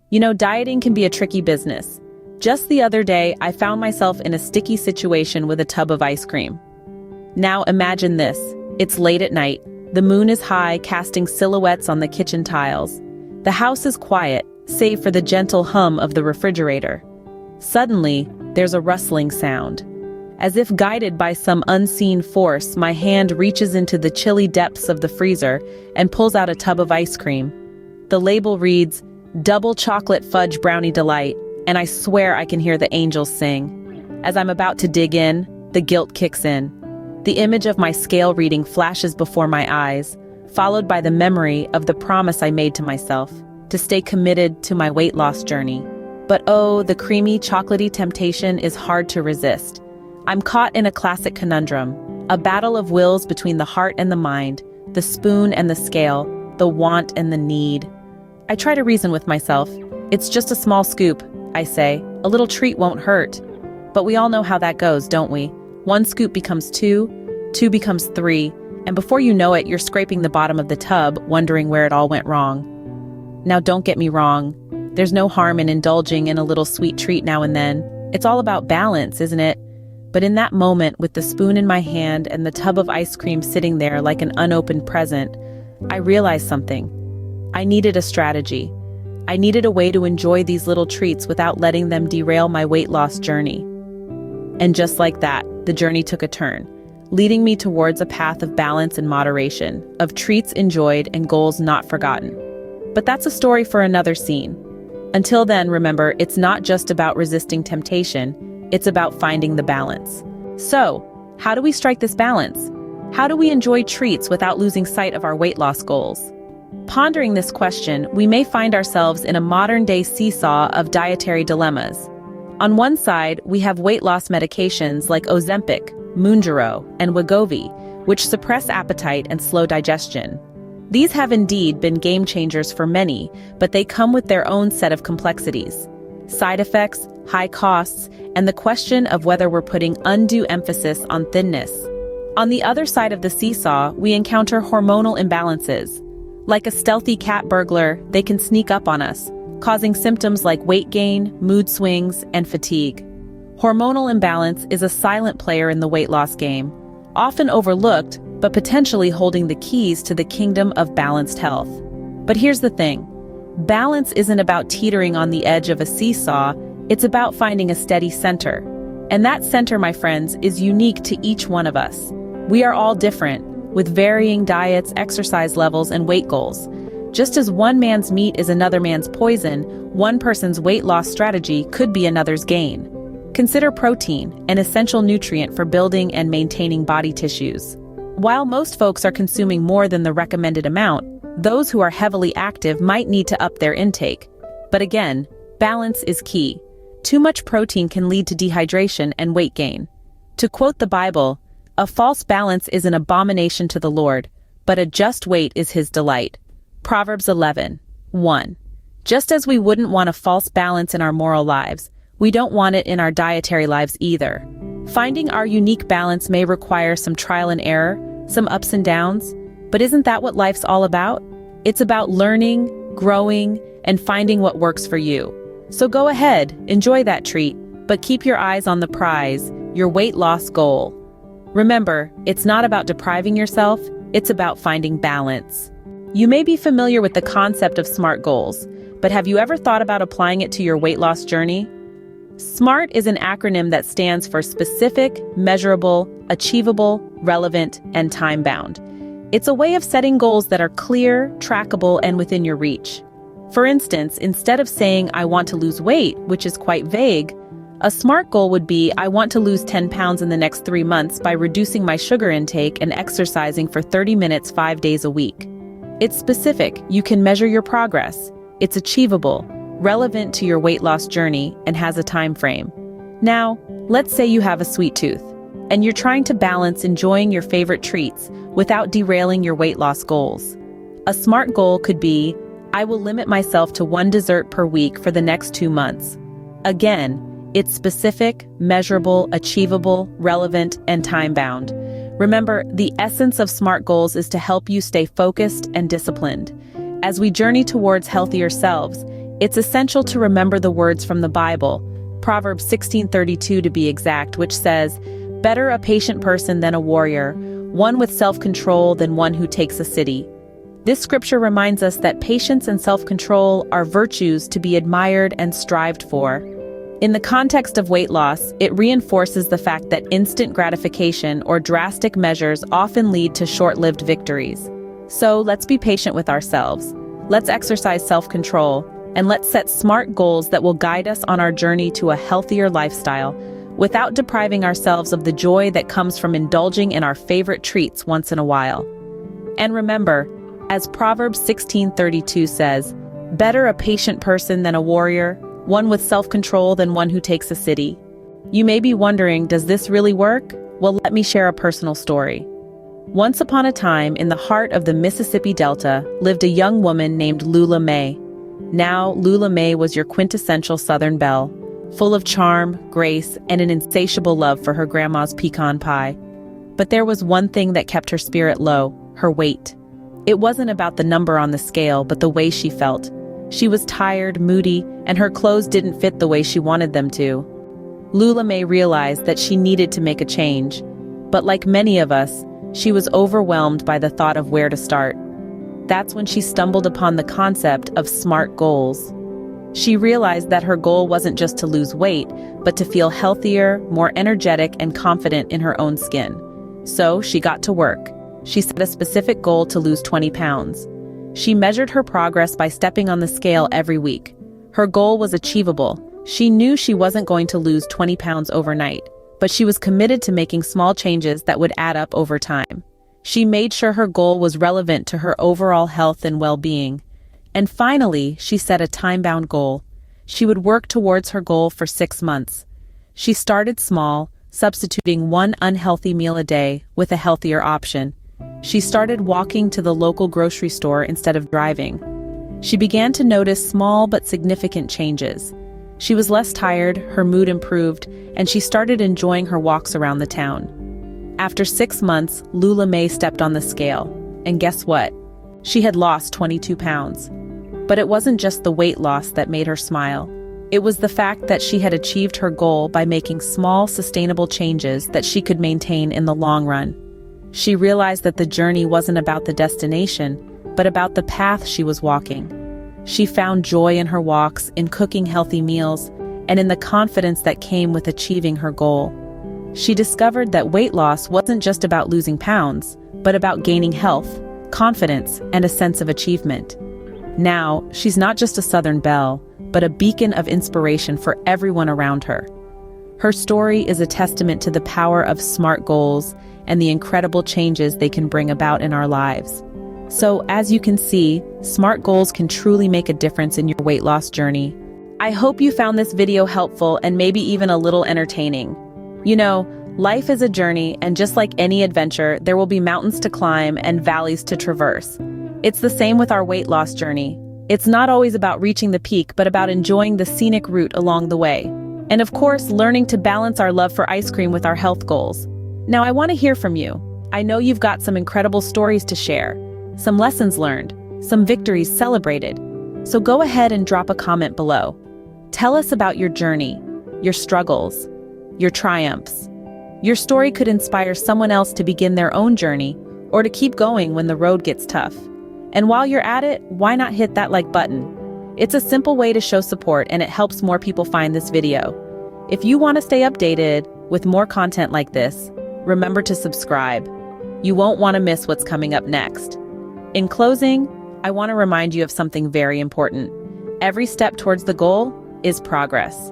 You know, dieting can be a tricky business. Just the other day, I found myself in a sticky situation with a tub of ice cream. Now imagine this. It's late at night. The moon is high, casting silhouettes on the kitchen tiles. The house is quiet, save for the gentle hum of the refrigerator. Suddenly, there's a rustling sound. As if guided by some unseen force, my hand reaches into the chilly depths of the freezer and pulls out a tub of ice cream. The label reads, "Double Chocolate Fudge Brownie Delight," and I swear I can hear the angels sing. As I'm about to dig in, the guilt kicks in. The image of my scale reading flashes before my eyes, followed by the memory of the promise I made to myself, to stay committed to my weight loss journey. But oh, the creamy, chocolatey temptation is hard to resist. I'm caught in a classic conundrum, a battle of wills between the heart and the mind, the spoon and the scale, the want and the need. I try to reason with myself. It's just a small scoop, I say. A little treat won't hurt. But we all know how that goes, don't we? One scoop becomes two becomes three, and before you know it, you're scraping the bottom of the tub, wondering where it all went wrong. Now, don't get me wrong. There's no harm in indulging in a little sweet treat now and then. It's all about balance, isn't it? But in that moment, with the spoon in my hand and the tub of ice cream sitting there like an unopened present, I realized something. I needed a strategy. I needed a way to enjoy these little treats without letting them derail my weight loss journey. And just like that, the journey took a turn, leading me towards a path of balance and moderation, of treats enjoyed and goals not forgotten. But that's a story for another scene. Until then, remember, it's not just about resisting temptation, it's about finding the balance. So, how do we strike this balance? How do we enjoy treats without losing sight of our weight loss goals? Pondering this question, we may find ourselves in a modern-day seesaw of dietary dilemmas. On one side, we have weight loss medications like Ozempic, Mounjaro, and Wegovy, which suppress appetite and slow digestion. These have indeed been game changers for many, but they come with their own set of complexities. Side effects, high costs, and the question of whether we're putting undue emphasis on thinness. On the other side of the seesaw, we encounter hormonal imbalances. Like a stealthy cat burglar, they can sneak up on us, causing symptoms like weight gain, mood swings, and fatigue. Hormonal imbalance is a silent player in the weight loss game, often overlooked, but potentially holding the keys to the kingdom of balanced health. But here's the thing. Balance isn't about teetering on the edge of a seesaw, it's about finding a steady center. And that center, my friends, is unique to each one of us. We are all different, with varying diets, exercise levels, and weight goals. Just as one man's meat is another man's poison, one person's weight loss strategy could be another's gain. Consider protein, an essential nutrient for building and maintaining body tissues. While most folks are consuming more than the recommended amount, those who are heavily active might need to up their intake. But again, balance is key. Too much protein can lead to dehydration and weight gain. To quote the Bible, "A false balance is an abomination to the Lord, but a just weight is his delight." Proverbs 11:1. Just as we wouldn't want a false balance in our moral lives, we don't want it in our dietary lives either. Finding our unique balance may require some trial and error, some ups and downs, but isn't that what life's all about? It's about learning, growing, and finding what works for you. So go ahead, enjoy that treat, but keep your eyes on the prize, your weight loss goal. Remember, it's not about depriving yourself, it's about finding balance. You may be familiar with the concept of SMART goals, but have you ever thought about applying it to your weight loss journey? SMART is an acronym that stands for specific, measurable, achievable, relevant, and time-bound. It's a way of setting goals that are clear, trackable, and within your reach. For instance, instead of saying, "I want to lose weight," which is quite vague, a SMART goal would be, "I want to lose 10 pounds in the next 3 months by reducing my sugar intake and exercising for 30 minutes 5 days a week." It's specific, you can measure your progress. It's achievable, relevant to your weight loss journey, and has a time frame. Now, let's say you have a sweet tooth, and you're trying to balance enjoying your favorite treats without derailing your weight loss goals. A SMART goal could be, "I will limit myself to 1 dessert per week for the next 2 months." Again, it's specific, measurable, achievable, relevant, and time-bound. Remember, the essence of SMART goals is to help you stay focused and disciplined. As we journey towards healthier selves, It's essential to remember the words from the Bible, Proverbs 16:32 to be exact, which says, "Better a patient person than a warrior, one with self-control than one who takes a city." This scripture reminds us that patience and self-control are virtues to be admired and strived for. In the context of weight loss, it reinforces the fact that instant gratification or drastic measures often lead to short-lived victories. So let's be patient with ourselves. Let's exercise self-control, and let's set smart goals that will guide us on our journey to a healthier lifestyle, without depriving ourselves of the joy that comes from indulging in our favorite treats once in a while. And remember, as Proverbs 16:32 says, "Better a patient person than a warrior, one with self-control than one who takes a city." You may be wondering, does this really work? Well, let me share a personal story. Once upon a time, in the heart of the Mississippi Delta, lived a young woman named Lula Mae. Now, Lula Mae was your quintessential Southern belle, full of charm, grace, and an insatiable love for her grandma's pecan pie. But there was one thing that kept her spirit low: her weight. It wasn't about the number on the scale, but the way she felt. She was tired, moody, and her clothes didn't fit the way she wanted them to. Lula Mae realized that she needed to make a change. But like many of us, she was overwhelmed by the thought of where to start. That's when she stumbled upon the concept of SMART goals. She realized that her goal wasn't just to lose weight, but to feel healthier, more energetic, and confident in her own skin. So she got to work. She set a specific goal to lose 20 pounds. She measured her progress by stepping on the scale every week. Her goal was achievable. She knew she wasn't going to lose 20 pounds overnight, but she was committed to making small changes that would add up over time. She made sure her goal was relevant to her overall health and well-being. And finally, she set a time-bound goal. She would work towards her goal for 6 months. She started small, substituting one unhealthy meal a day with a healthier option. She started walking to the local grocery store instead of driving. She began to notice small but significant changes. She was less tired, her mood improved, and she started enjoying her walks around the town. After 6 months, Lula Mae stepped on the scale. And guess what? She had lost 22 pounds. But it wasn't just the weight loss that made her smile. It was the fact that she had achieved her goal by making small, sustainable changes that she could maintain in the long run. She realized that the journey wasn't about the destination, but about the path she was walking. She found joy in her walks, in cooking healthy meals, and in the confidence that came with achieving her goal. She discovered that weight loss wasn't just about losing pounds, but about gaining health, confidence, and a sense of achievement. Now, she's not just a Southern belle, but a beacon of inspiration for everyone around her. Her story is a testament to the power of SMART goals and the incredible changes they can bring about in our lives. So, as you can see, SMART goals can truly make a difference in your weight loss journey. I hope you found this video helpful and maybe even a little entertaining. You know, life is a journey, and just like any adventure, there will be mountains to climb and valleys to traverse. It's the same with our weight loss journey. It's not always about reaching the peak, but about enjoying the scenic route along the way. And of course, learning to balance our love for ice cream with our health goals. Now, I want to hear from you. I know you've got some incredible stories to share, some lessons learned, some victories celebrated. So go ahead and drop a comment below. Tell us about your journey, your struggles, your triumphs. Your story could inspire someone else to begin their own journey or to keep going when the road gets tough. And while you're at it, why not hit that like button? It's a simple way to show support, and it helps more people find this video. If you want to stay updated with more content like this, remember to subscribe. You won't want to miss what's coming up next. In closing, I want to remind you of something very important. Every step towards the goal is progress.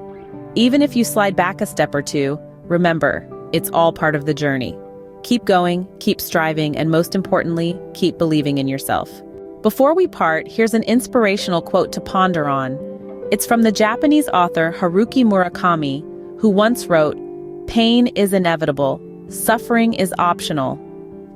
Even if you slide back a step or two, remember, it's all part of the journey. Keep going, keep striving, and most importantly, keep believing in yourself. Before we part, here's an inspirational quote to ponder on. It's from the Japanese author Haruki Murakami, who once wrote, "Pain is inevitable, suffering is optional."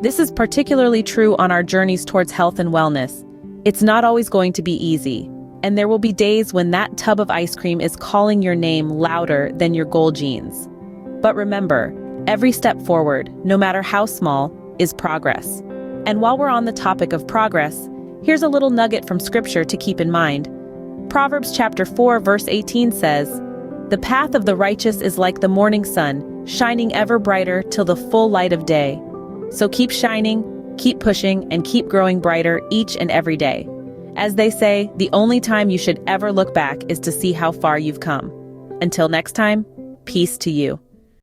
This is particularly true on our journeys towards health and wellness. It's not always going to be easy, and there will be days when that tub of ice cream is calling your name louder than your goal jeans. But remember, every step forward, no matter how small, is progress. And while we're on the topic of progress, here's a little nugget from scripture to keep in mind. Proverbs chapter 4 verse 18 says, "The path of the righteous is like the morning sun, shining ever brighter till the full light of day." So keep shining, keep pushing, and keep growing brighter each and every day. As they say, the only time you should ever look back is to see how far you've come. Until next time, peace to you.